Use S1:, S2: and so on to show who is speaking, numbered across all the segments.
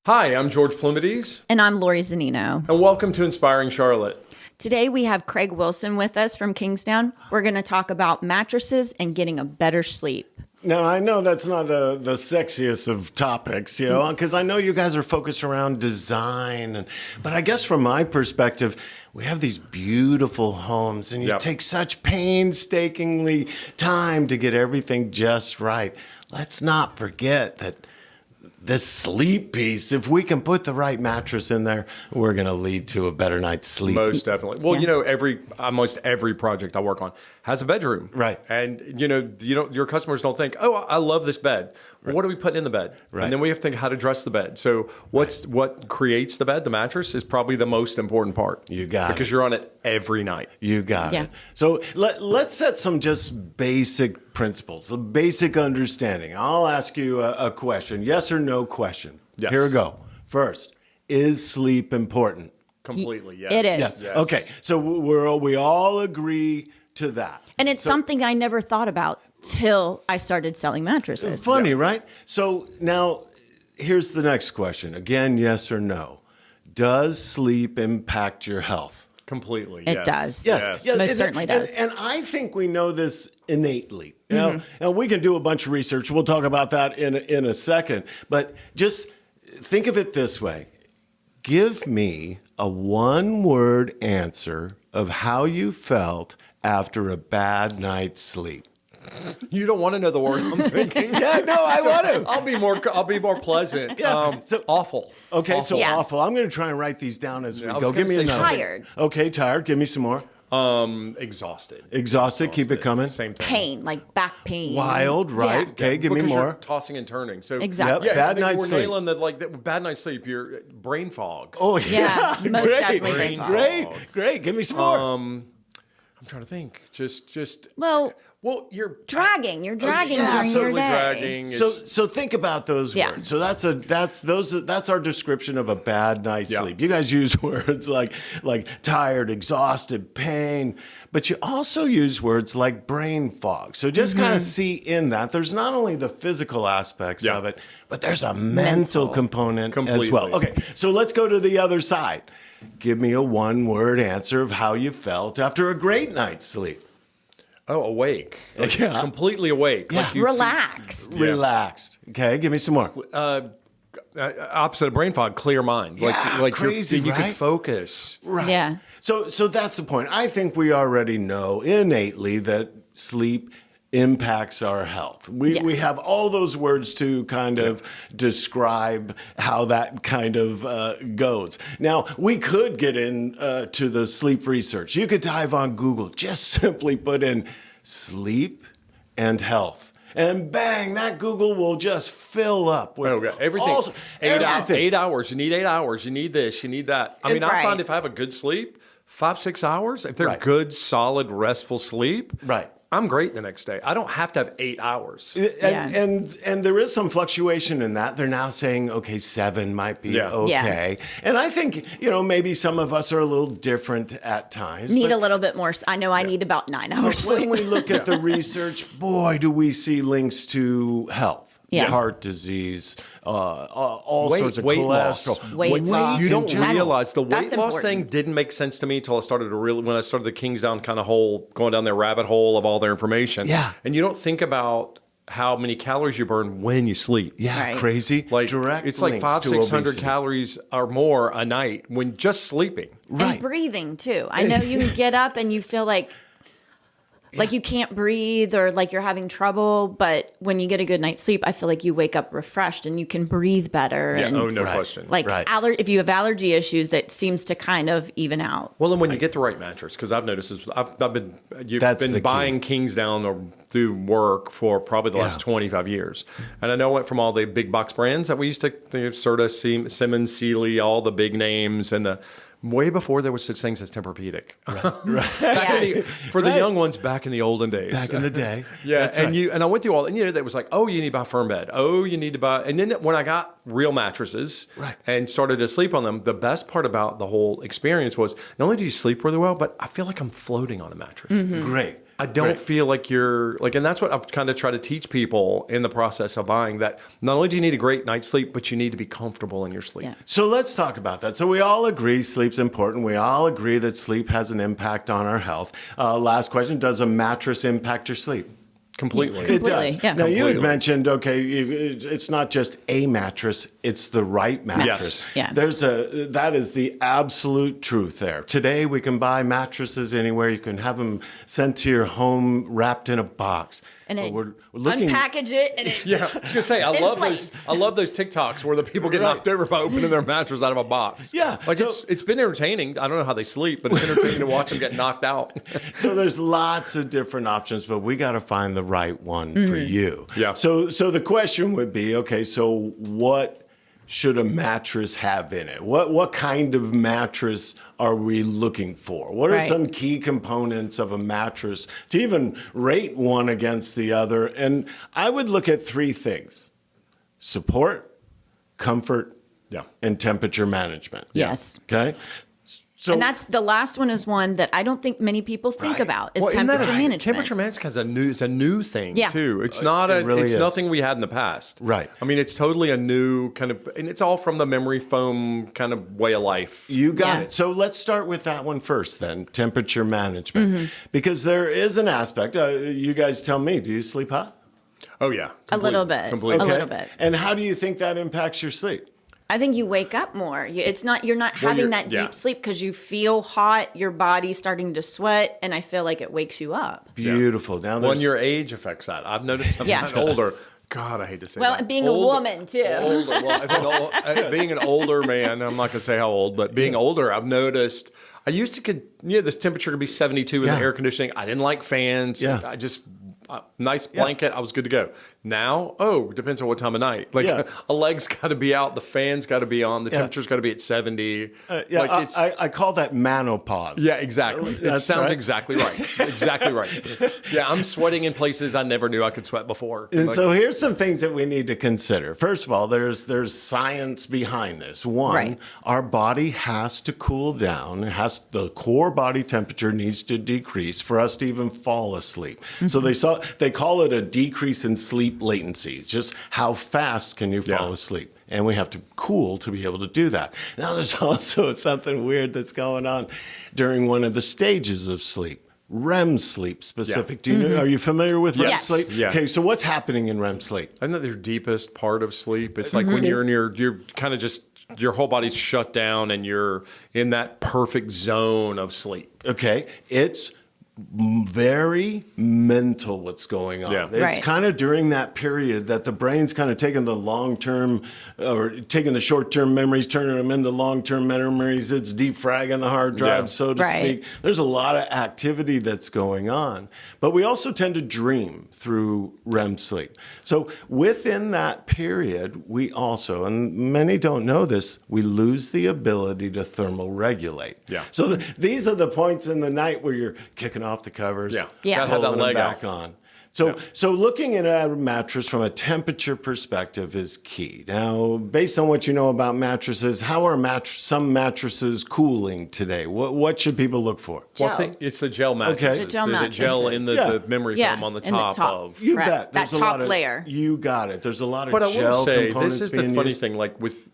S1: Hi, I'm George Plumides.
S2: And I'm Lori Zannino.
S1: And welcome to Inspiring Charlotte.
S2: Today we have Craig Wilson with us from Kingsdown. We're going to talk about mattresses and getting a better sleep.
S3: Now, I know that's not the sexiest of topics, because I know you guys are focused around design. But I guess from my perspective, we have these beautiful homes, and you take such painstakingly time to get everything just right. Let's not forget that this sleep piece, if we can put the right mattress in there, we're going to lead to a better night's sleep.
S1: Most definitely. Well, almost every project I work on has a bedroom.
S3: Right.
S1: And, your customers don't think, oh, I love this bed. Well, what are we putting in the bed?
S3: Right.
S1: And then we have to think how to dress the bed. So what creates the bed, the mattress, is probably the most important part.
S3: You got it.
S1: Because you're on it every night.
S3: You got it. So let's set some just basic principles, the basic understanding. I'll ask you a question, yes or no question.
S1: Yes.
S3: Here we go. First, is sleep important?
S1: Completely, yes.
S2: It is.
S3: Yes.
S1: Yes.
S3: Okay, so we all agree to that.
S2: And it's something I never thought about till I started selling mattresses.
S3: Funny, right? So now here's the next question. Again, yes or no. Does sleep impact your health?
S1: Completely,
S2: It
S1: yes.
S2: does.
S3: Yes.
S2: Most certainly does.
S3: And I think we know this innately. And we can do a bunch of research. We'll talk about that in a second. But just think of it this way. Give me a one-word answer of how you felt after a bad night's sleep.
S1: You don't want to know the word I'm thinking.
S3: Yeah, no, I want to.
S1: I'll be more pleasant.
S3: Yeah. So
S1: Awful.
S3: Okay,
S1: Awful.
S3: so
S2: Yeah.
S3: awful. I'm going to try and write these down as we
S1: I was
S3: go. Give
S1: gonna
S3: me
S1: say
S3: another.
S2: tired.
S3: Okay, tired. Give me some more.
S1: Exhausted.
S3: Exhausted. Keep it coming.
S1: Same thing.
S2: Pain, like back pain.
S3: Wild, right?
S2: Yeah.
S3: Okay, give me
S1: Because you're
S3: more.
S1: tossing and turning. So
S2: Exactly.
S3: Yep, bad
S1: we're
S3: night's sleep.
S1: nailing the bad night's sleep. Your brain fog.
S3: Oh,
S2: Yeah, most
S3: great.
S2: definitely brain fog.
S3: Great. Give me some more.
S1: I'm trying to think. Just
S2: Well,
S1: you're
S2: dragging. You're dragging
S3: yeah,
S2: during your
S1: absolutely
S2: day.
S1: dragging.
S3: So think about those
S2: Yeah.
S3: words. So that's our description of a bad night's
S1: Yeah.
S3: sleep. You guys use words like tired, exhausted, pain, but you also use words like brain fog. So just kind of see in that there's not only the physical aspects of it, but there's a mental component as well.
S1: Completely.
S3: Okay, so let's go to the other side. Give me a one-word answer of how you felt after a great night's sleep.
S1: Oh, awake. Like,
S3: Yeah.
S1: completely awake.
S3: Yeah.
S1: Like you
S2: Relaxed.
S3: Relaxed. Okay, give me some more.
S1: opposite of brain fog, clear mind.
S3: Yeah,
S1: like
S3: crazy,
S1: you
S3: right?
S1: can focus.
S3: Right.
S2: Yeah.
S3: So that's the point. I think we already know innately that sleep impacts our health. We have all those words to kind of describe how that kind of goes. Now, we could get in to the sleep research. You could dive on Google, just simply put in sleep and health. And bang, that Google will just fill up with
S1: everything.
S3: everything.
S1: 8 hours. You need 8 hours. You need this. You need that. I mean, I find if I have a good sleep, 5-6 hours, if they're
S3: Right.
S1: good, solid, restful sleep,
S3: Right.
S1: I'm great the next day. I don't have to have 8 hours.
S3: And there is some fluctuation in that. They're now saying, okay, 7 might be okay. And I think, maybe some of us are a little different at times.
S2: Need a little bit more. I know I need about 9 hours
S3: But
S2: sleep.
S3: when we look at the research, boy, do we see links to health.
S2: Yeah.
S3: Heart disease, all sorts of
S1: weight
S3: cholesterol.
S1: loss.
S2: Weight loss.
S1: You don't
S2: That's-
S1: realize the weight
S2: that's
S1: loss
S2: important.
S1: thing didn't make sense to me until when I started the Kingsdown kind of hole, going down their rabbit hole of all their information.
S3: Yeah.
S1: And you don't think about how many calories you burn when you sleep.
S3: Yeah,
S2: Right.
S3: crazy.
S1: Like
S3: Direct
S1: it's like
S3: links
S1: 500-600
S3: to obesity.
S1: calories or more a night when just sleeping.
S3: Right.
S2: And breathing too. I know you can get up and you feel like you can't breathe or like you're having trouble, but when you get a good night's sleep, I feel like you wake up refreshed and you can breathe better.
S1: Yeah.
S2: And
S1: Oh, no
S3: Right.
S1: question.
S2: like
S3: Right.
S2: if you have allergy issues, that seems to kind of even out.
S1: Well, and when you get the right mattress, because I've noticed this, you've
S3: That's the
S1: been
S3: key.
S1: buying Kingsdown or through work for probably the last 25 years. And I know it went from all the big box brands that we used to, Serta, Simmons, Sealy, all the big names, and way before there was such things as Tempur-Pedic.
S2: Yeah.
S1: For the young ones back in the olden days.
S3: Back in the day.
S1: Yeah,
S3: That's
S1: and
S3: right.
S1: I went through all, and that was like, oh, you need to buy a firm bed. Oh, you need to buy, and then when I got real mattresses and started to sleep on them, the best part about the whole experience was not only do you sleep really well, but I feel like I'm floating on a mattress.
S3: Great.
S1: I don't feel like you're like, and that's what I've kind of tried to teach people in the process of buying, that not only do you need a great night's sleep, but you need to be comfortable in your sleep.
S2: Yeah.
S3: So let's talk about that. So we all agree sleep's important. We all agree that sleep has an impact on our health. Last question, does a mattress impact your sleep?
S1: Completely.
S3: It does.
S2: Yeah.
S3: Now, you had
S1: Completely.
S3: mentioned, it's not just a mattress, it's the right mattress.
S2: Yes. Yeah.
S3: That is the absolute truth there. Today, we can buy mattresses anywhere. You can have them sent to your home wrapped in a box.
S2: And
S3: But
S2: then unpackage it, and it
S1: Yeah, I was gonna say I love those TikToks where the people get knocked over by opening their mattress out of a box.
S3: Yeah,
S1: like
S3: so-
S1: it's been entertaining. I don't know how they sleep, but it's entertaining to watch them get knocked out.
S3: So there's lots of different options, but we got to find the right one for you.
S1: Yeah.
S3: So the question would be, okay, so what should a mattress have in it? What kind of mattress are we looking for? What are
S2: Right.
S3: some key components of a mattress to even rate one against the other? And I would look at three things: support, comfort,
S1: Yeah.
S3: and temperature management.
S2: Yes.
S3: Okay. So
S2: And that's the last one is one that I don't think many people think
S3: Right.
S2: about is
S1: Well, isn't that
S2: temperature
S1: right?
S2: management.
S1: Temperature management is a new thing
S2: Yeah.
S1: too. It's not
S3: It really
S1: it's
S3: is.
S1: nothing we had in the past.
S3: Right.
S1: I mean, it's totally a new kind of, and it's all from the memory foam kind of way of life.
S3: You got
S2: Yeah.
S3: it. So let's start with that one first, then temperature management, because there is an aspect. You guys tell me. Do you sleep hot?
S1: Oh yeah,
S2: A little bit.
S1: Completely.
S2: A little bit.
S3: And how do you think that impacts your sleep?
S2: I think you wake up more. You're not
S1: Well,
S2: having
S1: you're-
S2: that deep
S1: yeah.
S2: sleep because you feel hot, your body's starting to sweat, and I feel like it wakes you up.
S3: Beautiful. Now,
S1: When
S3: there's
S1: your age affects that, I've noticed. I'm
S2: Yeah.
S1: getting older. God, I hate to say
S2: Well,
S1: that.
S2: being a woman, too.
S1: Older, well, being an older man, I'm not going to say how old, but being older, I've noticed. I used to this temperature could be 72 with
S3: Yeah.
S1: the air conditioning. I didn't like fans.
S3: Yeah.
S1: I just nice blanket. I was good to go. Now, depends on what time of night. Like
S3: Yeah.
S1: a leg's got to be out, the fan's got to be on, the
S3: Yeah.
S1: temperature's got to be at 70.
S3: yeah,
S1: like it's.
S3: I call that menopause.
S1: Yeah, exactly. It
S3: That's
S1: sounds
S3: right.
S1: exactly right. Exactly right. Yeah, I'm sweating in places I never knew I could sweat before.
S3: And
S1: Like,
S3: so here's some things that we need to consider. First of all, there's science behind this. One,
S2: Right.
S3: our body has to cool down. The core body temperature needs to decrease for us to even fall asleep. So they call it a decrease in sleep latency. It's just how fast can you fall
S1: Yeah.
S3: asleep. And we have to cool to be able to do that. Now, there's also something weird that's going on during one of the stages of sleep. REM sleep specific. Do you know? Are you familiar with REM
S2: Yes.
S3: sleep?
S1: Yeah.
S3: Okay, so what's happening in REM sleep?
S1: Isn't that your deepest part of sleep? It's like when you're in you're kind of just, your whole body's shut down and you're in that perfect zone of sleep.
S3: Okay, it's very mental what's going on.
S1: Yeah.
S3: It's
S2: Right.
S3: kind of during that period that the brain's kind of taking the long-term or taking the short-term memories, turning them into long-term memories. It's defragging the hard drive,
S1: Yeah.
S3: so to
S2: Right.
S3: speak. There's a lot of activity that's going on. But we also tend to dream through REM sleep. So within that period, we also, and many don't know this, we lose the ability to thermoregulate.
S1: Yeah.
S3: So these are the points in the night where you're kicking off the covers,
S1: Yeah.
S2: Yeah.
S1: Gotta have that
S3: pulling them
S1: leg
S3: back
S1: out.
S3: on. So looking at a mattress from a temperature perspective is key. Now, based on what you know about mattresses, how are some mattresses cooling today? What should people look for?
S1: Well, I
S2: Gel.
S1: think it's the gel mattresses.
S3: Okay.
S2: The gel
S1: There's a gel
S2: mattresses.
S1: in the,
S3: Yeah.
S1: the memory
S2: Yeah,
S1: foam on the
S2: in the
S1: top,
S2: top.
S1: of.
S3: You
S2: Correct.
S3: bet.
S2: That
S3: There's a
S2: top
S3: lot of,
S2: layer.
S3: You got it. There's a lot of
S1: But I
S3: gel
S1: will say,
S3: components
S1: this is the
S3: being
S1: funny
S3: used.
S1: thing. Like with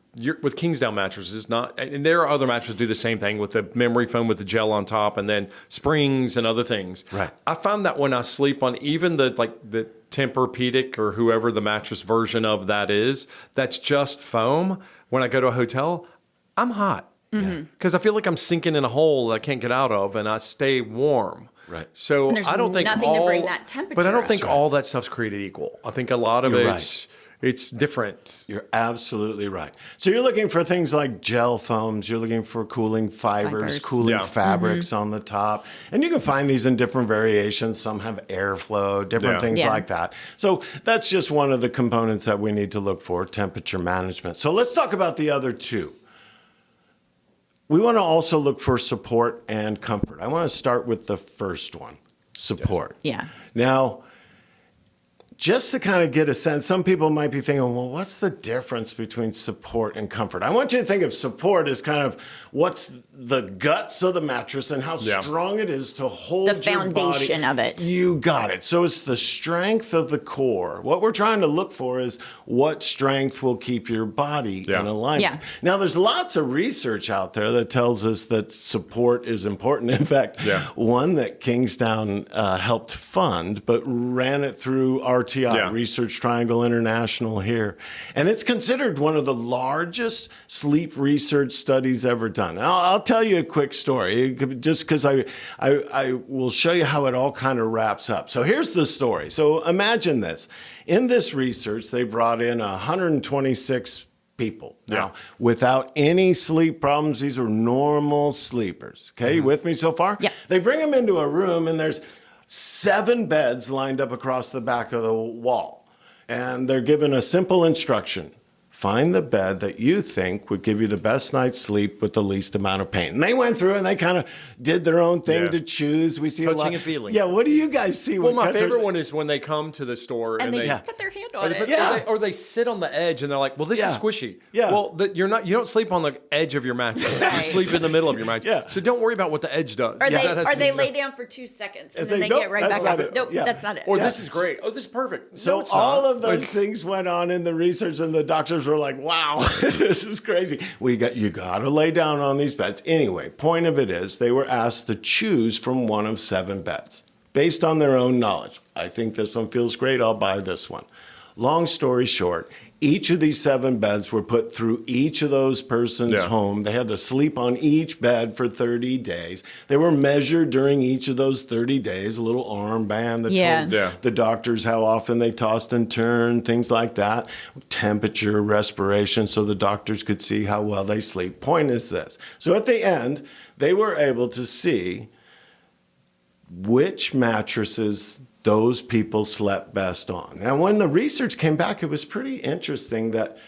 S1: Kingsdown mattresses, not, and there are other mattresses do the same thing with the memory foam with the gel on top, and then springs and other things.
S3: Right.
S1: I found that when I sleep on even the Tempur-Pedic or whoever the mattress version of that is, that's just foam. When I go to a hotel, I'm hot because I feel like I'm sinking in a hole that I can't get out of, and I stay warm.
S3: Right.
S1: So
S2: And there's
S1: I don't think
S2: nothing to bring that temperature
S1: But I don't
S2: up.
S1: think
S2: That's
S1: all that stuff's created equal. I think a lot of
S3: You're
S1: it's different.
S3: You're absolutely right. So you're looking for things like gel foams. You're looking for cooling fibers,
S2: Fibers.
S3: cooling
S1: Yeah.
S3: fabrics on the top. And you can find these in different variations. Some have airflow, different
S1: Yeah.
S3: things
S2: Yeah.
S3: like that. So that's just one of the components that we need to look for, temperature management. So let's talk about the other two. We want to also look for support and comfort. I want to start with the first one, support.
S2: Yeah.
S3: Now, just to kind of get a sense, some people might be thinking, well, what's the difference between support and comfort? I want you to think of support as kind of what's the guts of the mattress and how strong it is to hold
S2: The foundation of it.
S3: You got it. So it's the strength of the core. What we're trying to look for is what strength will keep your body in alignment.
S2: Yeah.
S3: Now, there's lots of research out there that tells us that support is important. In fact, one that Kingsdown helped fund, but ran it through RTI, Research Triangle International here. And it's considered one of the largest sleep research studies ever done. I'll tell you a quick story, just because I will show you how it all kind of wraps up. So here's the story. So imagine this. In this research, they brought in 126 people. Now, without any sleep problems, these were normal sleepers. Okay, you with me so far?
S2: Yeah.
S3: They bring them into a room, and there's 7 beds lined up across the back of the wall. And they're given a simple instruction. Find the bed that you think would give you the best night's sleep with the least amount of pain. And they went through and they kind of did their own thing to choose. We see
S1: touching
S3: a lot.
S1: and feeling.
S3: Yeah, what do you guys see?
S1: Well, my favorite one is when they come to the store
S2: And they put their hand on it.
S1: or they sit on the edge and they're like, "Well, this is squishy."
S3: Yeah.
S1: Well, you don't sleep on the edge of your mattress. You sleep in the middle of your mattress.
S3: Yeah.
S1: So don't worry about what the edge does.
S2: Or they lay down for 2 seconds and then they get right back up. Nope, that's not it.
S1: Or this is great. Oh, this is perfect.
S3: So
S1: No, it's
S3: all
S1: not.
S3: of those things went on in the research, and the doctors were like, "Wow, this is crazy. You got to lay down on these beds." Anyway, point of it is they were asked to choose from one of 7 beds based on their own knowledge. I think this one feels great. I'll buy this one. Long story short, each of these 7 beds were put through each of those persons' home. They had to sleep on each bed for 30 days. They were measured during each of those 30 days, a little armband that told the doctors how often they tossed and turned, things like that, temperature, respiration, so the doctors could see how well they sleep. Point is this. So at the end, they were able to see which mattresses those people slept best on. And when the research came back, it was pretty interesting that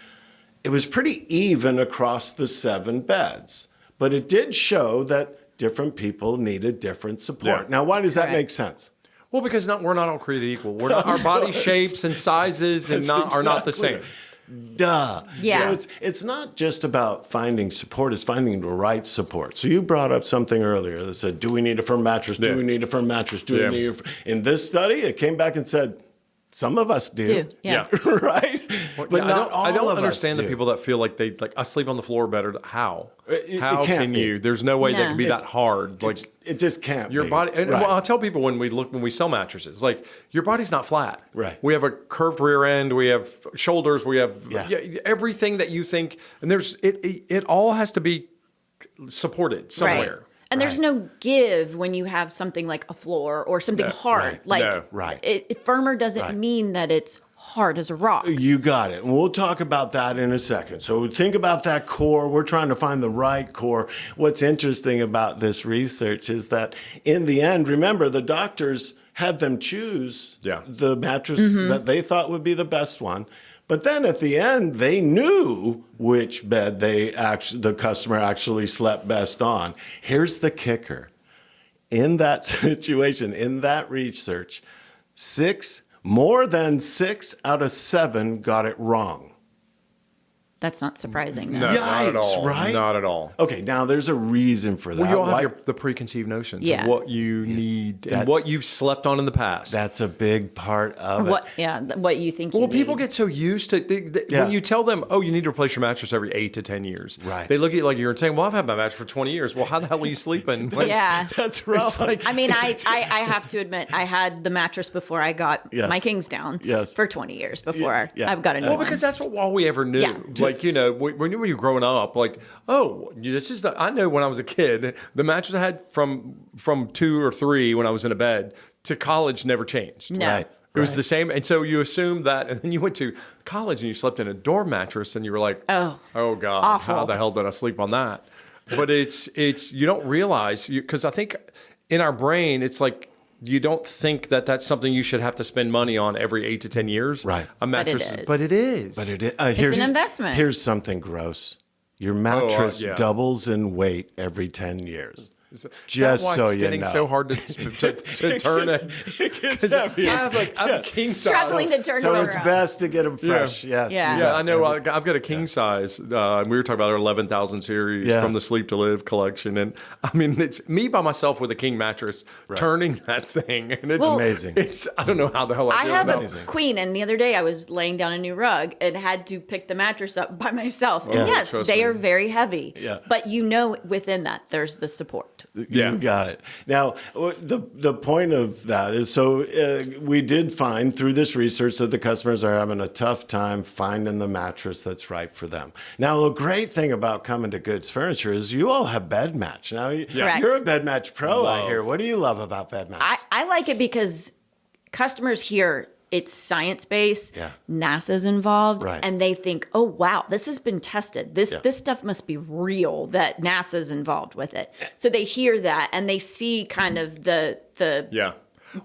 S3: it was pretty even across the 7 beds. But it did show that different people needed different support.
S1: Yeah.
S3: Now, why does that make sense?
S1: Well, because we're not all created equal. Our body shapes and sizes are not the same.
S3: Duh.
S2: Yeah.
S3: So it's not just about finding support, it's finding the right support. So you brought up something earlier that said, do we need a firm mattress? Do we need a firm mattress? In this study, it came back and said, some of us do.
S2: Yeah.
S3: Right?
S1: Well,
S3: But not all
S1: I don't
S3: of us
S1: understand the
S3: do.
S1: people that feel like I sleep on the floor better. How? How
S3: can't
S1: can
S3: be.
S1: you? There's no way that
S2: No.
S1: can be that hard. Like
S3: It just can't
S1: your
S3: be.
S1: body. And
S3: Right.
S1: well, I'll tell people when we sell mattresses, like your body's not flat.
S3: Right.
S1: We have a curved rear end. We have shoulders. We have everything that you think. And it all has to be supported somewhere.
S2: Right. And there's no give when you have something like a floor or something hard.
S1: Right.
S2: Like firmer doesn't mean that it's hard as a rock.
S3: You got it. And we'll talk about that in a second. So think about that core. We're trying to find the right core. What's interesting about this research is that in the end, remember, the doctors had them choose the mattress that they thought would be the best one. But then at the end, they knew which bed the customer actually slept best on. Here's the kicker. In that situation, in that research, more than 6 out of 7 got it wrong.
S2: That's not surprising. Though.
S1: No, not at
S3: Yikes,
S1: all.
S3: right?
S1: Not at all.
S3: Okay, now there's a reason for that.
S1: Well, you all
S3: Why-
S1: have the preconceived notions
S2: Yeah.
S1: of what you need and what you've slept on in the past.
S3: That's a big part of
S2: What?
S3: it.
S2: Yeah. What you think?
S1: Well,
S2: you
S1: people
S2: need.
S1: get so used to when you tell them, "Oh, you need to replace your mattress every 8 to 10 years."
S3: Right.
S1: They look at you like you're saying, "Well, I've had my mattress for 20 years." Well, how the hell are you sleeping?
S2: Yeah.
S3: That's rough.
S2: I mean, I have to admit, I had the mattress before I got my Kingsdown for 20 years before I've got a new
S1: Well,
S2: one.
S1: because that's all we ever knew.
S2: Yeah.
S1: Like, when you were growing up, like, oh, this is I know when I was a kid, the mattress I had from 2 or 3 when I was in a bed to college never changed.
S2: No.
S3: Right.
S1: It was the same. And so you assume that, and then you went to college and you slept in a dorm mattress and you were like, oh God,
S2: awful.
S1: how the hell did I sleep on that? But it's you don't realize, because I think in our brain, it's like, you don't think that that's something you should have to spend money on every 8 to 10 years.
S3: Right.
S1: A mattress.
S2: But it
S1: is.
S3: But it is.
S2: It's an investment.
S3: Here's something gross. Your mattress doubles in weight every 10 years. Just
S1: why
S3: so
S1: it's
S3: you
S1: getting
S3: know.
S1: so hard to turn it.
S3: It gets heavy.
S1: I'm king size.
S2: Struggling to turn
S3: So
S2: it
S3: it's
S2: around.
S3: best to get them fresh. Yes.
S2: Yeah.
S1: Yeah, I know. I've got a king size. We were talking about our 11,000 series from the Sleep to Live collection, and I mean, it's me by myself with a king mattress turning that thing, and it's
S3: amazing.
S1: It's I don't know how the hell I
S2: I
S1: do
S2: have
S1: it.
S2: a queen, and the other day I was laying down a new rug and had to pick the mattress up by myself. And yes,
S1: trust
S2: they
S1: me.
S2: are very heavy.
S3: Yeah.
S2: But within that, there's the support.
S1: Yeah.
S3: You got it. Now, the point of that is, so we did find through this research that the customers are having a tough time finding the mattress that's right for them. Now, the great thing about coming to Goods Furniture is you all have BedMatch. Now,
S2: Correct.
S3: you're a BedMatch pro, I hear. What do you love about BedMatch?
S2: I like it because customers hear it's science-based,
S3: Yeah.
S2: NASA's involved,
S3: Right.
S2: and they think, oh, wow, this has been tested. This stuff must be real that NASA's involved with it. So they hear that, and they see kind of the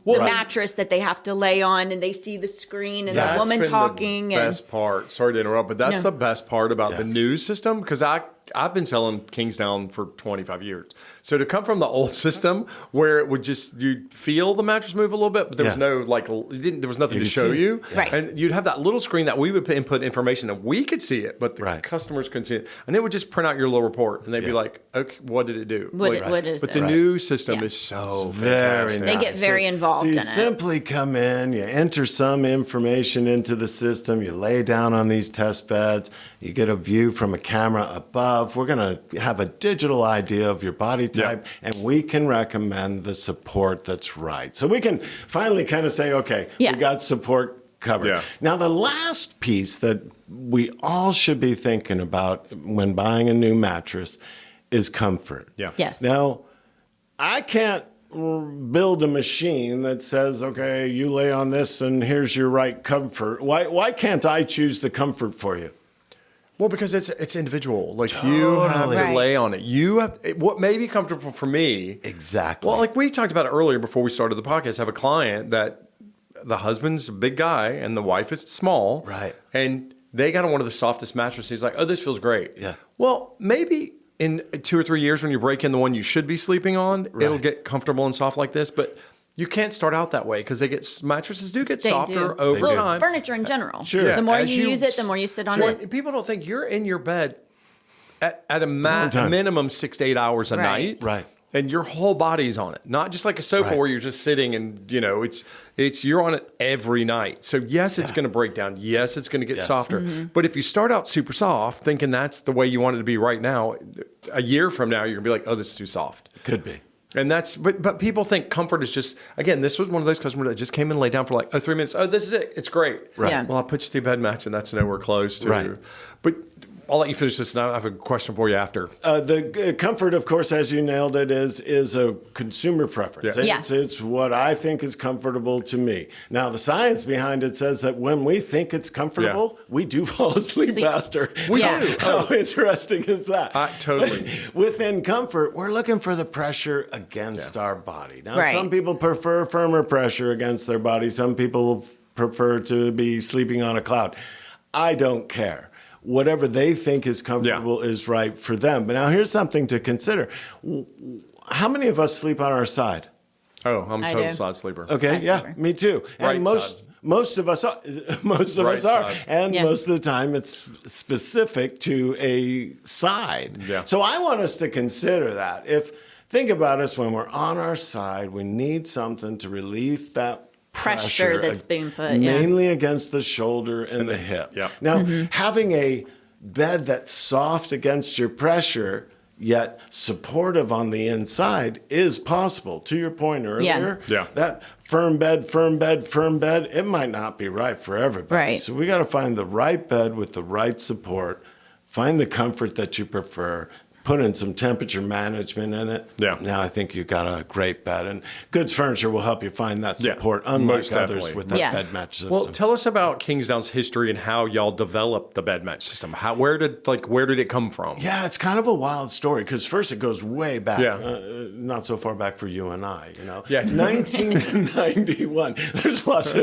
S2: mattress that they have to lay on, and they see the screen and the
S1: That's
S2: woman
S1: been
S2: talking.
S1: The best part. Sorry to interrupt, but that's the best part about the new system, because I've been selling Kingsdown for 25 years. So to come from the old system where it would just, you'd feel the mattress move a little bit, but there was no, there was nothing to show you.
S2: Right.
S1: And you'd have that little screen that we would input information and we could see it, but the customers couldn't see it. And it would just print out your little report and they'd be like, okay, what did it do?
S2: What is
S1: but
S2: it?
S1: the new system is so
S3: very
S1: fantastic.
S3: nice.
S2: They get very involved
S3: So
S2: in
S3: you
S2: it.
S3: simply come in, you enter some information into the system, you lay down on these test beds, you get a view from a camera above. We're going to have a digital idea of your body type, and we can recommend the support that's right. So we can finally kind of say, okay, we got support covered.
S1: Yeah.
S3: Now, the last piece that we all should be thinking about when buying a new mattress is comfort.
S1: Yeah.
S2: Yes.
S3: Now, I can't build a machine that says, okay, you lay on this and here's your right comfort. Why can't I choose the comfort for you?
S1: Well, because it's individual. Like you have to
S2: Right.
S1: lay on it. You have what may be comfortable for me.
S3: Exactly.
S1: Well, like we talked about it earlier before we started the podcast. I have a client that the husband's a big guy and the wife is small.
S3: Right.
S1: And they got on one of the softest mattresses. He's like, oh, this feels great.
S3: Yeah.
S1: Well, maybe in 2 or 3 years when you break in the one you should be sleeping on, it'll get comfortable and soft like this. But you can't start out that way because mattresses do get
S2: They
S1: softer
S2: do.
S1: over
S2: Well,
S1: time.
S2: furniture in general.
S3: Sure.
S2: The more
S1: As
S2: you use it, the more you sit on
S1: Sure.
S2: it.
S1: People don't think you're in your bed at a
S3: time.
S1: minimum 6 to 8 hours a
S2: Right.
S1: night.
S3: Right.
S1: And your whole body's on it, not just like a sofa where you're just sitting and it's you're on it every night. So yes, it's going to break down. Yes, it's going to get softer. But if you start out super soft, thinking that's the way you want it to be right now, a year from now you're gonna be like, oh, this is too soft.
S3: Could be.
S1: And but people think comfort is just, again, this was one of those customers that just came and laid down for like 3 minutes. Oh, this is it. It's great.
S3: Right.
S2: Yeah.
S1: Well, I'll put you through BedMatch and that's nowhere close to.
S3: Right.
S1: But I'll let you finish this and I have a question for you after.
S3: The comfort, of course, as you nailed it, is a consumer preference.
S1: Yeah.
S3: It's what I think is comfortable to me. Now, the science behind it says that when we think it's comfortable, we do fall asleep faster.
S1: We
S2: Yeah.
S1: do.
S3: How interesting is that?
S1: Totally.
S3: Within comfort, we're looking for the pressure against our body. Now,
S2: Right.
S3: some people prefer firmer pressure against their body. Some people prefer to be sleeping on a cloud. I don't care. Whatever they think is comfortable is right for them. But now here's something to consider. How many of us sleep on our side?
S1: Oh, I'm a
S2: I
S1: total
S2: do.
S1: side sleeper.
S3: Okay,
S2: Side
S3: yeah,
S2: sleeper.
S3: me too.
S1: Right
S3: And
S1: side.
S3: most of us are. Most of
S1: Right
S3: us are.
S1: side.
S3: And
S2: Yeah.
S3: most of the time it's specific to a side.
S1: Yeah.
S3: So I want us to consider that. Think about us when we're on our side, we need something to relieve that
S2: Pressure that's being put,
S3: mainly against the shoulder and the hip.
S1: Yeah.
S3: Now, having a bed that's soft against your pressure, yet supportive on the inside is possible. To your point earlier,
S1: Yeah.
S3: that firm bed, it might not be right for everybody.
S2: Right.
S3: So we got to find the right bed with the right support, find the comfort that you prefer, put in some temperature management in it.
S1: Yeah.
S3: Now I think you've got a great bed. And Goods Furniture will help you find that
S1: Yeah,
S3: support, unlike
S1: most
S3: others
S1: definitely.
S3: with that
S2: Yeah.
S3: BedMatch system.
S1: Well, tell us about Kingsdown's history and how y'all developed the BedMatch system. Where did it come from?
S3: Yeah, it's kind of a wild story because first it goes way back,
S1: Yeah.
S3: not so far back for you and I.
S1: Yeah.
S3: 1991. There's lots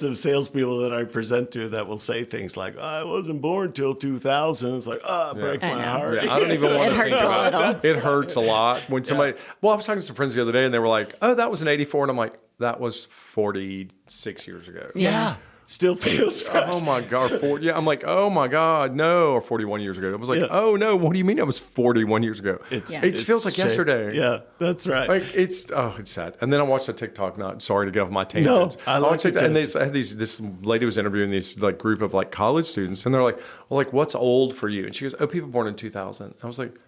S3: of salespeople that I present to that will say things like, "I wasn't born till 2000." It's like, break
S2: I
S3: my
S2: know.
S3: heart.
S1: Yeah, I don't even want to
S2: hurts a little.
S1: It hurts a lot when somebody. Well, I was talking to some friends the other day, and they were like, "Oh, that was an '84," and I'm like, "That was 46 years ago."
S3: Yeah. Still feels fresh.
S1: Oh my God, I'm like, oh my God, no, or 41 years ago. I was like, oh no, what do you mean? That was 41 years ago. It feels like yesterday.
S3: Yeah, that's right.
S1: Like it's sad. And then I watched a TikTok. Not sorry to get off my tangents.
S3: No, I like
S1: TikTok, and they had this lady was interviewing these like group of like college students, and they're like, well, like what's old for you? And she goes, oh, people born in 2000. I was like,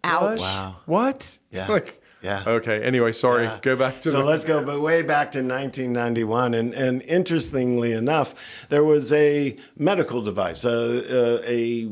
S2: ouch.
S3: Wow.
S1: What?
S3: Yeah.
S1: Like.
S3: Yeah.
S1: Okay. Anyway, sorry.
S3: Yeah.
S1: Go back to.
S3: So let's go, but way back to 1991, and interestingly enough, there was a medical device, a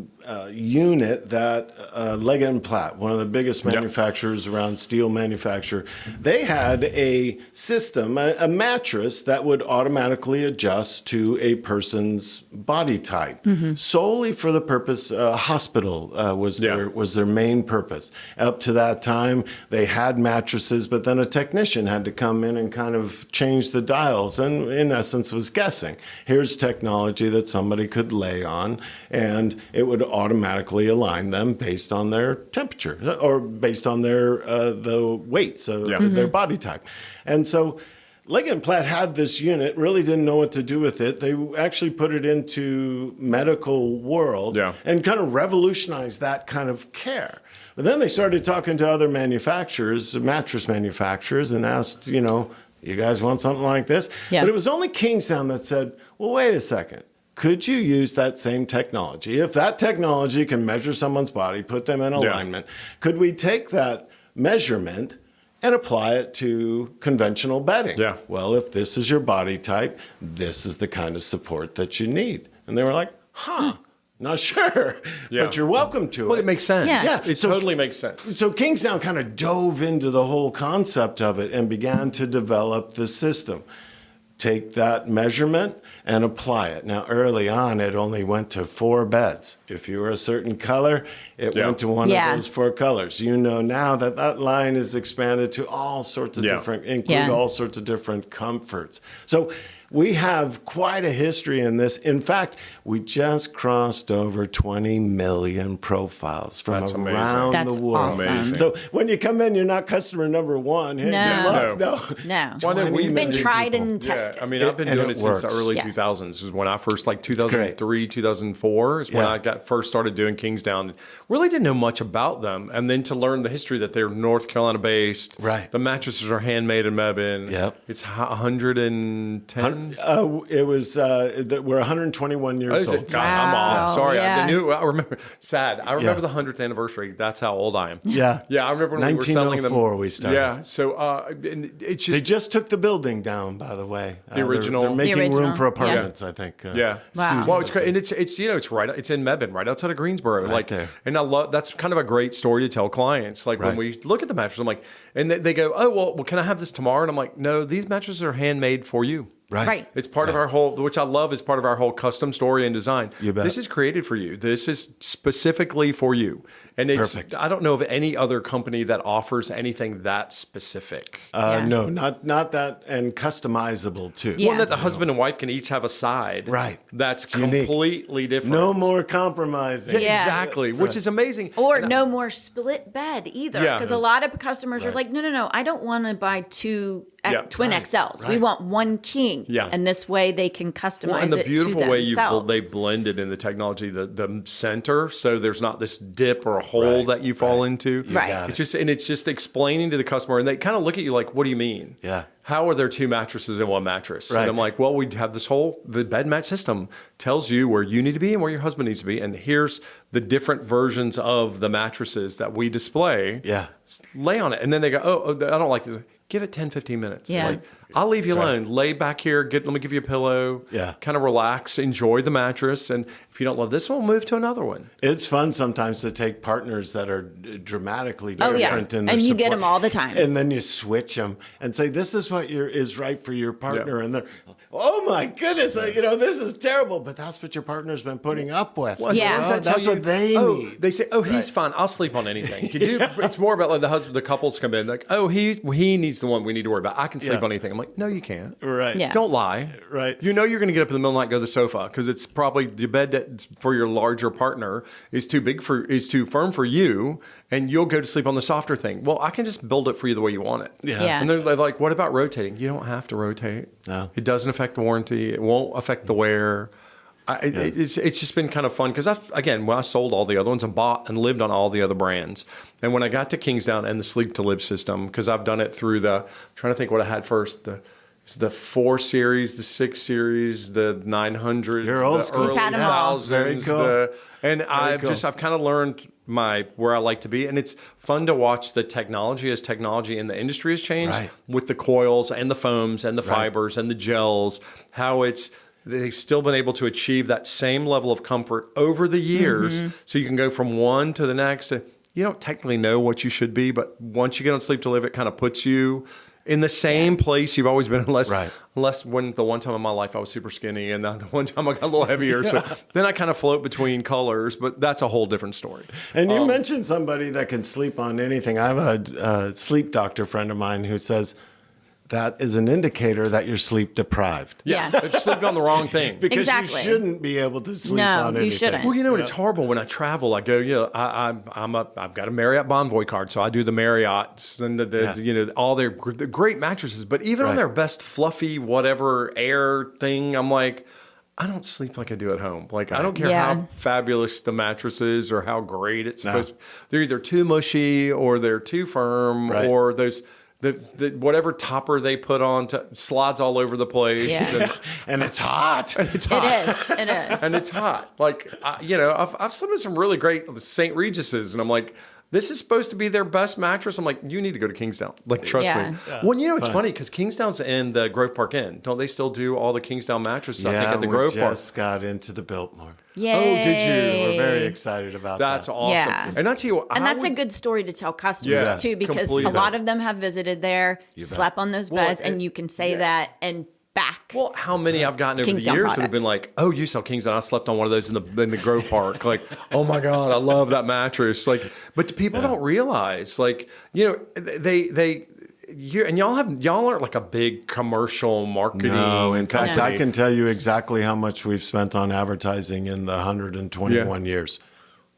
S3: unit that Leggett & Platt, one of the biggest manufacturers around steel manufacture, they had a system, a mattress that would automatically adjust to a person's body type, solely for the purpose. Hospital was their main purpose. Up to that time, they had mattresses, but then a technician had to come in and kind of change the dials, and in essence was guessing. Here's technology that somebody could lay on, and it would automatically align them based on their temperature or based on their the weight, so their body type. And so Leggett & Platt had this unit, really didn't know what to do with it. They actually put it into medical world and kind of revolutionized that kind of care. But then they started talking to other manufacturers, mattress manufacturers, and asked, you guys want something like this? Yeah. But it was only Kingsdown that said, well, wait a second. Could you use that same technology? If that technology can measure someone's body, put them in alignment, could we take that measurement and apply it to conventional bedding? Yeah. Well, if this is your body type, this is the kind of support that you need. And they were like, not sure, but you're welcome to it.
S1: Well, it makes sense.
S2: Yeah.
S1: It totally makes sense.
S3: So Kingsdown kind of dove into the whole concept of it and began to develop the system. Take that measurement and apply it. Now, early on, it only went to 4 beds. If you were a certain color, it went to one of those 4 colors. Now that line is expanded to all sorts of include all sorts of different comforts. So we have quite a history in this. In fact, we just crossed over 20 million profiles from around the world.
S2: That's awesome.
S3: So when you come in, you're not customer number 1. Hey,
S2: No.
S3: Well,
S2: it's been tried and tested.
S1: Yeah. I mean, I've been doing it since the early 2000s. This is when I first, 2003, 2004 is when I first started doing Kingsdown. Really didn't know much about them. And then to learn the history that they're North Carolina based. Right. The mattresses are handmade in Mebane. Yep. It's 110.
S3: It was, we're 121 years old.
S1: God, I'm off. Sorry. I remember. Sad. I remember the 100th anniversary. That's how old I am. Yeah. Yeah. I remember when we were selling them.
S3: 1904 we started.
S1: Yeah. So it's just.
S3: They just took the building down, by the way.
S1: The original.
S3: They're making room for apartments, I think.
S2: Wow.
S1: Well, it's great. And it's it's right. It's in Mebane, right outside of Greensboro.
S3: Right there.
S1: And I love, that's kind of a great story to tell clients. When we look at the mattress, I'm like, and they go, oh, well, can I have this tomorrow? And I'm like, no, these mattresses are handmade for you.
S3: Right.
S1: It's part of our whole, which I love, is part of our whole custom story and design.
S3: You bet.
S1: This is created for you. This is specifically for you. And it's, perfect. I don't know of any other company that offers anything that specific.
S3: No, not that, and customizable too.
S1: One that the husband and wife can each have a side.
S3: Right.
S1: That's completely different.
S3: No more compromising.
S1: Yeah, exactly. Which is amazing.
S2: Or no more split bed either. Because a lot of customers are like, no, I don't want to buy 2 twin XLs. We want 1 king. Yeah. And this way they can customize
S1: and the
S2: it
S1: beautiful
S2: to
S1: way
S2: themselves.
S1: they blended in the technology, the center, so there's not this dip or a hole that you fall into.
S2: Right.
S1: It's just explaining to the customer, and they kind of look at you like, what do you mean?
S3: Yeah.
S1: How are there 2 mattresses in 1 mattress?
S3: Right.
S1: And I'm like, well, we have the BedMatch system tells you where you need to be and where your husband needs to be. And here's the different versions of the mattresses that we display. Yeah. Lay on it. And then they go, oh, I don't like this. Give it 10, 15 minutes. Yeah. I'll leave you alone. Right. Lay back here. Let me give you a pillow. Yeah. Kind of relax. Enjoy the mattress. And if you don't love this one, we'll move to another one.
S3: It's fun sometimes to take partners that are dramatically different in their
S2: and you
S3: support,
S2: get them all the time.
S3: And then you switch them and say, this is what is right for your partner. Yeah. And they're, oh my goodness, this is terrible. But that's what your partner's been putting up with.
S1: Well,
S2: Yeah.
S3: That's what they need.
S1: They say, he's fine. I'll sleep on anything. It's more about like the couples come in like, he needs the one we need to worry about. I can sleep on anything. I'm like, no, you can't.
S3: Right.
S2: Yeah.
S1: Don't lie.
S3: Right.
S1: You're going to get up in the middle of the night and go to the sofa because it's probably the bed that's for your larger partner is too firm for you, and you'll go to sleep on the softer thing. Well, I can just build it for you the way you want it.
S2: Yeah.
S1: And they're like, what about rotating? You don't have to rotate.
S3: No.
S1: It doesn't affect the warranty. It won't affect the wear. It's just been kind of fun because when I sold all the other ones and bought and lived on all the other brands, and when I got to Kingsdown and the Sleep to Live system, because I've done it through I'm trying to think what I had first, the 4 series, the 6 series, the 900s,
S3: You're old
S1: the
S3: school.
S1: early
S2: He's had 'em all.
S1: 1000s,
S3: Very cool.
S1: I've kind of learned where I like to be, and it's fun to watch the technology as technology in the industry has changed with the coils and the foams and the fibers and the gels, how they've still been able to achieve that same level of comfort over the years. So you can go from one to the next. You don't technically know what you should be, but once you get on Sleep to Live, it kind of puts you in the same place you've always been, unless when the one time in my life I was super skinny and the one time I got a little heavier. So then I kind of float between colors, but that's a whole different story.
S3: And you mentioned somebody that can sleep on anything. I have a sleep doctor friend of mine who says that is an indicator that you're sleep deprived.
S2: Yeah.
S1: You're sleeping on the wrong thing.
S3: Because
S2: Exactly.
S3: you shouldn't be able to sleep
S2: No,
S3: on anything.
S2: you shouldn't.
S1: Well, it's horrible when I travel. I go, I've got a Marriott Bonvoy card, so I do the Marriotts and all their great mattresses. But even on their best fluffy whatever air thing, I'm like, I don't sleep like I do at home. Like I don't care how fabulous the mattress is or how great it's supposed to be. They're either too mushy or they're too firm or those. The whatever topper they put on slides all over the place.
S2: Yeah.
S3: And it's hot.
S2: It is. It is.
S1: And it's hot. Like, I've slept in some really great St. Regis's, and I'm like, this is supposed to be their best mattress. I'm like, you need to go to Kingsdown. Like, trust me.
S3: Yeah.
S1: Well, it's funny because Kingsdown's in the Grove Park Inn. Don't they still do all the Kingsdown mattresses, I think, at the Grove Park?
S3: We just got into the Biltmore.
S2: Yay.
S1: Oh, did you?
S3: So we're very excited about that.
S1: That's awesome.
S2: Yeah.
S1: And I tell you what,
S2: And that's a good story to tell customers too, because
S1: completely.
S2: a lot of them have visited there, slept on those beds, and you can say that and back.
S1: Well, how many I've gotten over
S2: Kingsdown
S1: the years
S2: product.
S1: that have been like, oh, you sell Kingsdown. I slept on one of those in the Grove Park. Like, oh my God, I love that mattress. Like, but people don't realize, like, y'all aren't like a big commercial marketing.
S3: No, in fact,
S1: company.
S3: I can tell you exactly how much we've spent on advertising in the 121 years.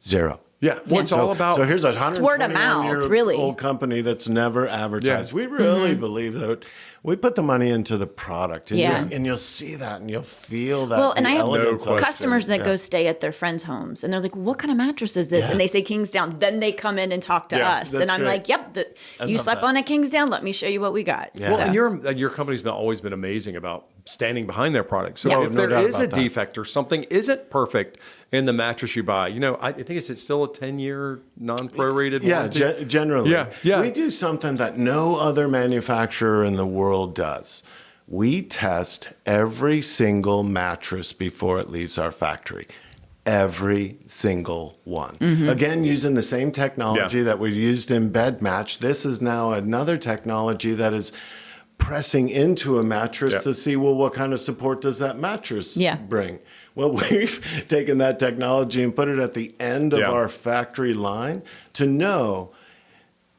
S3: Zero.
S1: Yeah, well, it's all about.
S3: So here's a
S2: word of mouth,
S3: 121-year-old
S2: really.
S3: company that's never advertised. We really believe that we put the money into the product, and, and you'll see that, and you'll feel that.
S2: Well, and I have
S3: elegance of it.
S2: customers that go stay at their friends' homes, and they're like, "What kind of mattress is this?" And they say Kingsdown. Then they come in and talk to us, and I'm
S3: great.
S2: like, "Yep, you slept on a Kingsdown. Let me show you what we got."
S3: Yeah.
S1: Well,
S2: So-
S1: and your company's always been amazing about standing behind their product. So
S2: Yeah.
S1: if
S3: no
S1: there
S3: doubt
S1: is a
S3: about that.
S1: defect or something isn't perfect in the mattress you buy, I think it's still a 10-year non-prorated
S3: Yeah,
S1: warranty.
S3: generally.
S1: Yeah.
S3: We do something that no other manufacturer in the world does. We test every single mattress before it leaves our factory. Every single one. Again, using the same technology that we used in BedMatch. This is now another technology that is pressing into a mattress to see, well, what kind of support does that mattress bring? Well, we've taken that technology and put it at the end of our factory line to know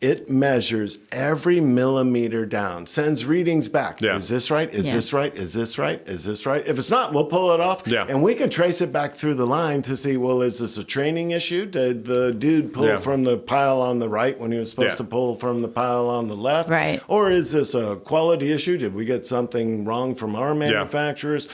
S3: it measures every millimeter down, sends readings back. Is this right? Is this right? Is this right? Is this right? If it's not, we'll pull it off. And we can trace it back through the line to see, well, is this a training issue? Did the dude pull from the pile on the right when he was supposed to pull from the pile on the left?
S2: Right.
S3: Or is this a quality issue? Did we get something wrong from our manufacturers?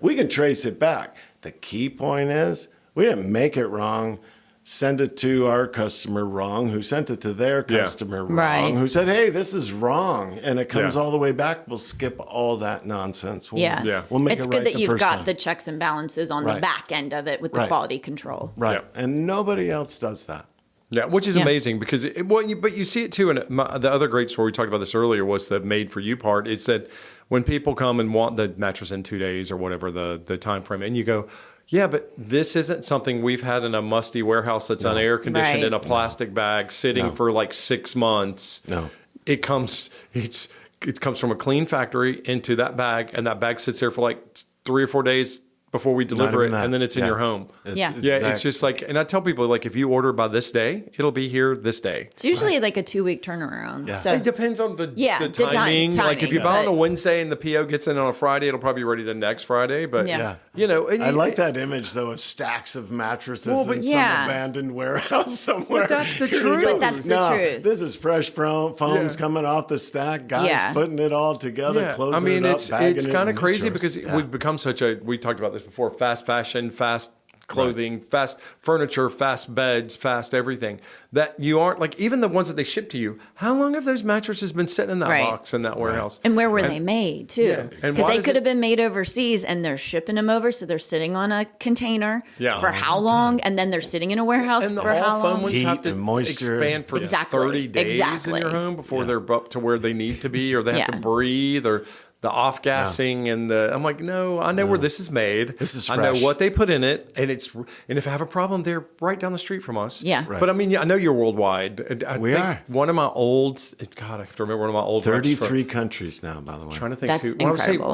S3: We can trace it back. The key point is we didn't make it wrong. Send it to our customer wrong, who sent it to their customer wrong, who said, hey, this is wrong. And it comes all the way back. We'll skip all that nonsense. We'll make
S2: it's
S3: it
S2: good
S3: right
S2: that
S3: the
S2: you've
S3: first
S2: got
S3: time.
S2: the checks and balances on the back end of it with the quality control.
S3: Right. And nobody else does that.
S1: Yeah, which is amazing because, but you see it too. And the other great story, we talked about this earlier, was the made for you part. It's that when people come and want the mattress in 2 days or whatever the time frame, and you go, yeah, but this isn't something we've had in a musty warehouse that's on air conditioned in a plastic bag sitting for like 6 months.
S3: No.
S1: It's it comes from a clean factory into that bag, and that bag sits there for like 3 or 4 days before we deliver it, and then it's in your home. It's just like, and I tell people, like, if you order by this day, it'll be here this day.
S2: It's usually like a 2-week turnaround. So
S1: it depends on the timing. Like if you buy on a Wednesday and the PO gets in on a Friday, it'll probably be ready the next Friday. But you know,
S3: I like that image though of stacks of mattresses in some abandoned warehouse somewhere.
S1: But that's the truth.
S2: But that's the truth.
S3: This is fresh foams coming off the stack. Guys putting it all together, closing it up,
S1: it's kind of crazy because we've become such a. We talked about this before, fast fashion, fast clothing, fast furniture, fast beds, fast everything. That you aren't like, even the ones that they ship to you, how long have those mattresses been sitting in that box in that warehouse?
S2: And where were they made too? Because they could have been made overseas and they're shipping them over, so they're sitting on a container for how long? And then they're sitting in a warehouse for how long?
S1: Foam ones have to expand for 30 days in your home before they're up to where they need to be, or they have to breathe, or the off gassing and I'm like, no, I know where this is made.
S3: This is fresh.
S1: I know what they put in it, and if I have a problem, they're right down the street from us.
S2: Yeah.
S1: But I mean, I know you're worldwide.
S3: We are.
S1: One of my old, God, I have to remember one of my old
S3: 33 countries now, by the way.
S1: I'm trying to think.
S2: That's
S1: who,
S2: incredible.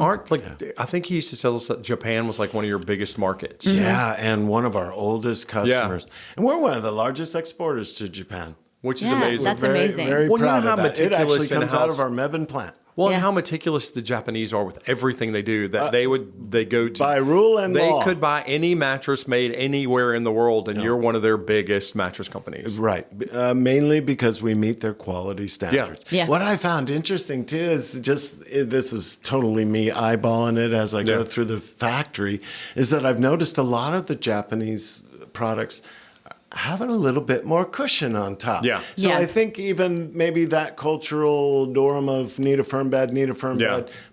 S1: I think he used to tell us that Japan was like one of your biggest markets.
S3: Yeah, and one of our oldest customers. And we're one of the largest exporters to Japan.
S1: Which is amazing.
S2: That's
S3: Very,
S2: amazing.
S3: very proud of that. It actually
S1: meticulous
S3: comes out of our Mebane plant.
S1: Well, and how meticulous the Japanese are with everything they do. That they go to
S3: by rule and law.
S1: They could buy any mattress made anywhere in the world, and you're one of their biggest mattress companies.
S3: Right, mainly because we meet their quality standards.
S2: Yeah.
S3: What I found interesting too is this is totally me eyeballing it as I go through the factory, is that I've noticed a lot of the Japanese products having a little bit more cushion on top. So I think even maybe that cultural norm of need a firm bed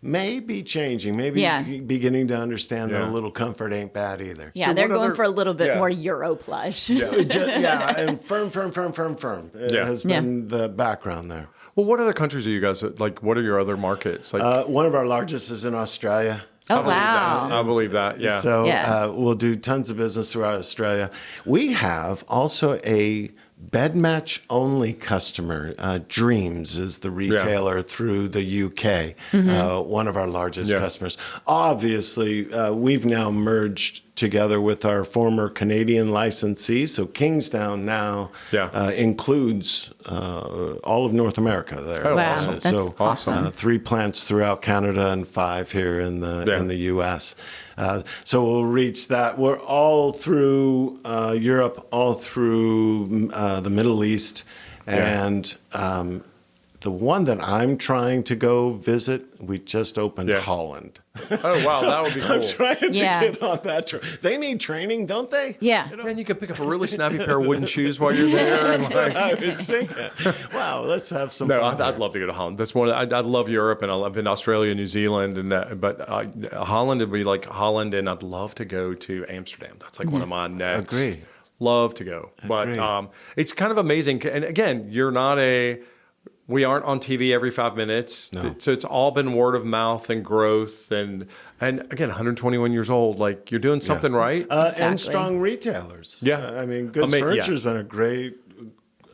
S3: may be changing. Maybe beginning to understand that a little comfort ain't bad either.
S2: Yeah, so they're going for a little bit more Euro plush.
S3: And firm. It has been the background there.
S1: Well, what other countries are you guys, like, what are your other markets? Like,
S3: one of our largest is in Australia.
S2: Oh, wow.
S1: I believe that, yeah.
S3: So we'll do tons of business throughout Australia. We have also a BedMatch only customer. Dreams is the retailer through the UK, one of our largest customers. Obviously, we've now merged together with our former Canadian licensee. So Kingsdown now includes all of North America there.
S1: Oh, wow. Awesome.
S2: That's awesome.
S3: 3 plants throughout Canada and 5 here in the U.S. So we'll reach that. We're all through Europe, all through the Middle East, and the one that I'm trying to go visit, we just opened Holland.
S1: Oh, wow, that would be cool.
S3: I'm trying to get on that. They need training, don't they?
S2: Yeah.
S1: And you can pick up a really snappy pair of wooden shoes while you're there. And
S3: That's what I was thinking. Wow, let's have some fun.
S1: I'd love to go to Holland. That's one. I love Europe, and I've been to Australia, New Zealand, but Holland would be like Holland, and I'd love to go to Amsterdam. That's like one of my next.
S3: Agree.
S1: Love to go. But it's kind of amazing. And again, we aren't on TV every 5 minutes. No. So it's all been word of mouth and growth. And again, 121 years old, like you're doing something right.
S3: And strong retailers.
S1: Yeah.
S3: I mean, Goods Furniture has been a great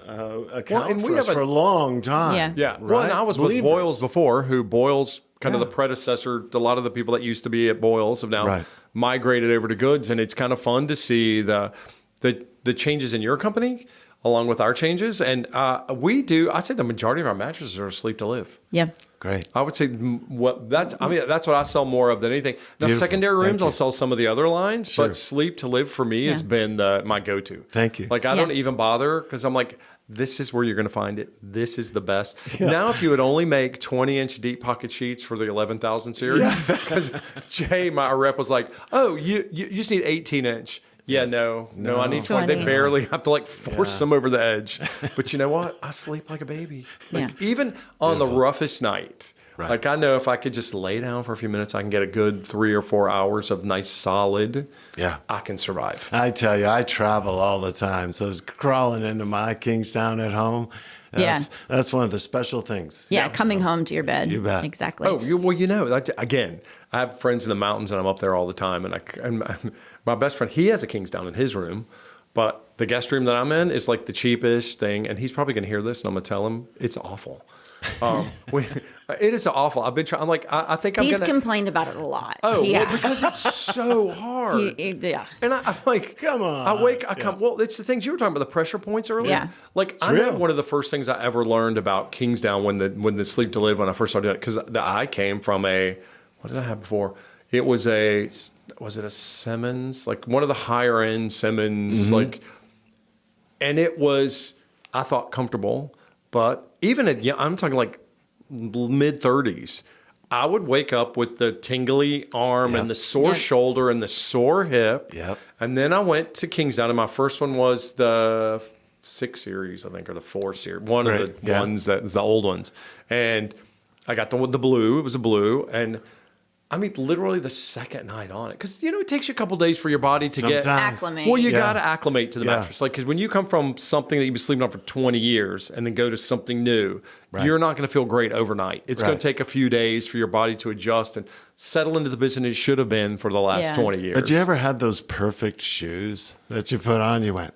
S3: account for us for a long time.
S1: Yeah.
S3: Right?
S1: Well, and I was with Boyles before, who Boyles, kind of the predecessor, a lot of the people that used to be at Boyles have now migrated over to Goods. And it's kind of fun to see the changes in your company along with our changes. And I'd say the majority of our mattresses are Sleep to Live.
S2: Yeah.
S3: Great.
S1: I would say that's what I sell more of than anything. Now,
S3: Beautiful.
S1: secondary rooms, I'll sell some of the other lines, but Sleep to Live for me has been my go-to.
S3: Thank you.
S1: Like, I don't even bother because I'm like, this is where you're going to find it. This is the best. Yeah. Now, if you would only make 20-inch deep pocket sheets for the 11,000 series, because Jay, my rep, was like, oh, you just need 18-inch. Yeah, no, I need 20. They barely have to like force them over the edge. But you know what? I sleep like a baby. Like even on the roughest night. Right. Like I know if I could just lay down for a few minutes, I can get a good 3 or 4 hours of nice solid. Yeah, I can survive.
S3: I tell you, I travel all the time. So it's crawling into my Kingsdown at home. That's one of the special things.
S2: Yeah, coming home to your bed.
S3: You bet.
S2: Exactly.
S1: Oh, again, I have friends in the mountains and I'm up there all the time. And my best friend, he has a Kingsdown in his room, but the guest room that I'm in is like the cheapest thing. And he's probably going to hear this and I'm going to tell him it's awful. It is awful. I've been trying. I'm like, I think I'm
S2: He's
S1: gonna.
S2: complained about it a lot.
S1: Oh, well, because it's so hard.
S2: Yeah.
S1: And I'm like,
S3: come on.
S1: Well, it's the things you were talking about, the pressure points earlier.
S2: Yeah.
S1: Like, I know one of the first things I ever learned about Kingsdown when the Sleep to Live, when I first started doing it, because I came from what did I have before? It was was it a Simmons? Like one of the higher end Simmons, and it was, I thought, comfortable, but even I'm talking like mid 30s, I would wake up with the tingly arm and the sore shoulder and the sore hip.
S3: Yep.
S1: And then I went to Kingsdown, and my first one was the 6 series, I think, or the 4 series, one of the ones that's the old ones. And I got the one with the blue. It was a blue, and I mean, literally the second night on it, because it takes you a couple days for your body to get
S2: acclimate.
S1: Well, you got to acclimate to the mattress, like, because when you come from something that you've been sleeping on for 20 years and then go to something new, you're not going to feel great overnight. It's going to take a few days for your body to adjust and settle into the position it should have been for the last 20 years.
S3: But you ever had those perfect shoes that you put on? You went,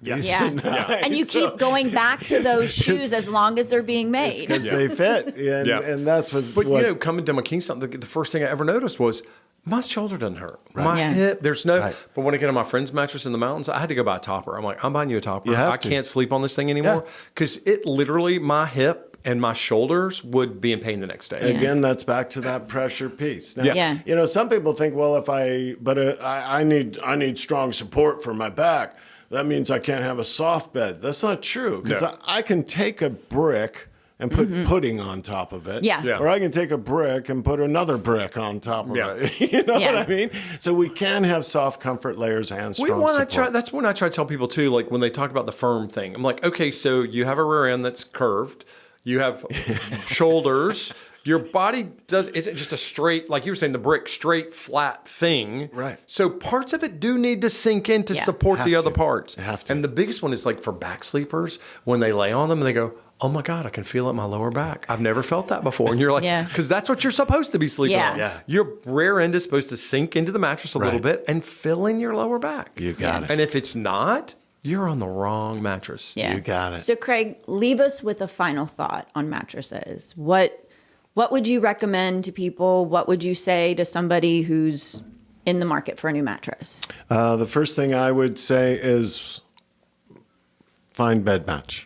S1: Yes.
S2: Yeah.
S3: Nice.
S2: And you keep going back to those shoes as long as they're being made.
S3: Because they fit. And that's what.
S1: But, coming to my Kingsdown, the first thing I ever noticed was my shoulder doesn't hurt. My hip, there's no. But when I get on my friend's mattress in the mountains, I had to go buy a topper. I'm like, I'm buying you a topper. I can't sleep on this thing anymore because it literally, my hip and my shoulders would be in pain the next day.
S3: Again, that's back to that pressure piece. Now, some people think, well, if I need strong support for my back. That means I can't have a soft bed. That's not true, because I can take a brick and put pudding on top of it. Or I can take a brick and put another brick on top of it. You know what I mean? So we can have soft comfort layers and strong support.
S1: That's when I try to tell people too, like when they talk about the firm thing. I'm like, okay, so you have a rear end that's curved. You have shoulders. Your body isn't just a straight, like you were saying, the brick, straight, flat thing.
S3: Right.
S1: So parts of it do need to sink in to support the other parts.
S3: Have to.
S1: And the biggest one is like for back sleepers, when they lay on them and they go, oh my God, I can feel it in my lower back. I've never felt that before. And you're like, because that's what you're supposed to be sleeping on. Your rear end is supposed to sink into the mattress a little bit and fill in your lower back.
S3: You got it.
S1: And if it's not, you're on the wrong mattress.
S3: You got it.
S2: So Craig, leave us with a final thought on mattresses. What would you recommend to people? What would you say to somebody who's in the market for a new mattress?
S3: The first thing I would say is find BedMatch.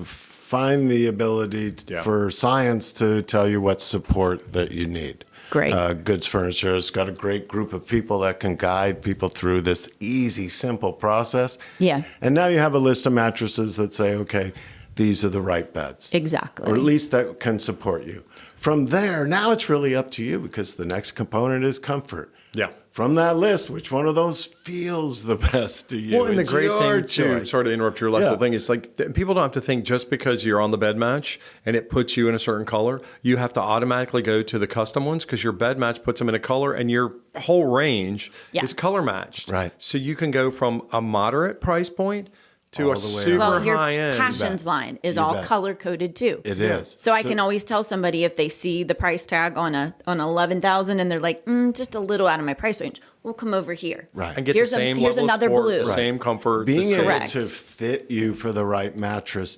S3: Find the ability for science to tell you what support that you need.
S2: Great.
S3: Goods Furniture has got a great group of people that can guide people through this easy, simple process.
S2: Yeah.
S3: And now you have a list of mattresses that say, okay, these are the right beds.
S2: Exactly.
S3: Or at least that can support you. From there, now it's really up to you, because the next component is comfort.
S1: Yeah.
S3: From that list, which one of those feels the best to you?
S1: Well, and the
S3: It's
S1: great
S3: your
S1: thing, too,
S3: choice.
S1: sorry to interrupt your last little thing, is like people don't have to think just because you're on the BedMatch and it puts you in a certain color, you have to automatically go to the custom ones, because your BedMatch puts them in a color and your whole range is color matched.
S3: Right.
S1: So you can go from a moderate price point to a super
S2: your
S1: high end.
S2: Passions line is all color coded too.
S3: It is.
S2: So I can always tell somebody if they see the price tag on 11,000 and they're like, just a little out of my price range, we'll come over here.
S3: Right.
S1: And get
S2: here's
S1: the same
S2: here's
S1: level
S2: another
S1: of support,
S2: blue.
S1: the same comfort.
S3: Being able
S2: Correct.
S3: to fit you for the right mattress.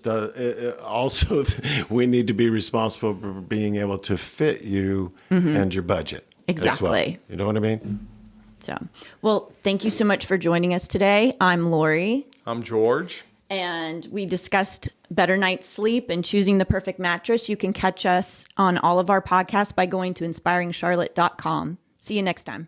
S3: Also, we need to be responsible for being able to fit you and your budget.
S2: Exactly.
S3: As well. You know what I mean?
S2: So, well, thank you so much for joining us today. I'm Lori.
S1: I'm George.
S2: And we discussed better night's sleep and choosing the perfect mattress. You can catch us on all of our podcasts by going to inspiringsharlotte.com. See you next time.